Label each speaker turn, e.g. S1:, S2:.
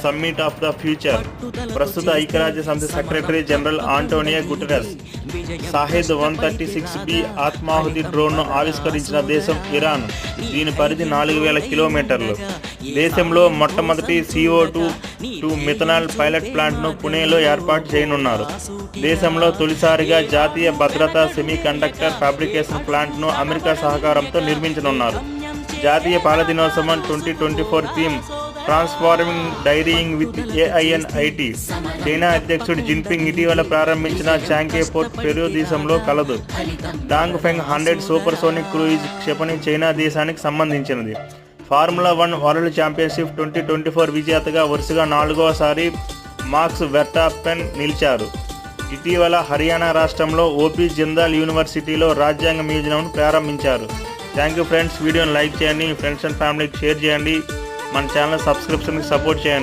S1: Summit of the future. ప్రస్తుత ఐక్యరాజ్య సమితి secretary general Antonio Guterres Shahed 136B ఆత్మాహుతి డ్రోన్ను ఆవిష్కరించిన దేశం ఇరాన్. దీని పరిధి 4000 కిలోమీటర్లు. దేశంలో మొట్టమొదటి CO2 మిథనాల్ పైలట్ ప్లాంట్ను పుణేలో ఏర్పాటు చేయనున్నారు. దేశంలో తొలిసారిగా జాతీయ భద్రతా సెమీకండక్టర్ ఫ్యాబ్రికేషన్ ప్లాంట్ను అమెరికా సహకారంతో నిర్మించనున్నారు. జాతీయ పాల దినోత్సవం 2024 theme transforming dairying with AINIT. China అధ్యక్షుడు జిన్పింగ్ ఇటీవల ప్రారంభించిన చాంగే పోర్ట్ పెరూ దేశంలో కలదు. డాంగ్ ఫెంగ్ 100 సూపర్సోనిక్ క్రూయిజ్ క్షిపణి చైనా దేశానికి సంబంధించినది. ఫార్ములా 1 వరల్డ్ ఛాంపియన్షిప్ 2024 విజేతగా వరుసగా 4వసారి మాక్స్ వెర్స్టాపెన్ నిలిచారు. ఇటీవల హర్యానా రాష్ట్రంలో ఓపీ జిందాల్ యూనివర్సిటీలో రాజ్యాంగ మ్యూజియంను ప్రారంభించారు. Thank you friends. వీడియోని లైక్ చేయండి, మీ ఫ్రెండ్స్ అండ్ ఫ్యామిలీకి షేర్ చేయండి, మన ఛానల్ సబ్స్క్రిప్షన్కి సపోర్ట్ చేయండి.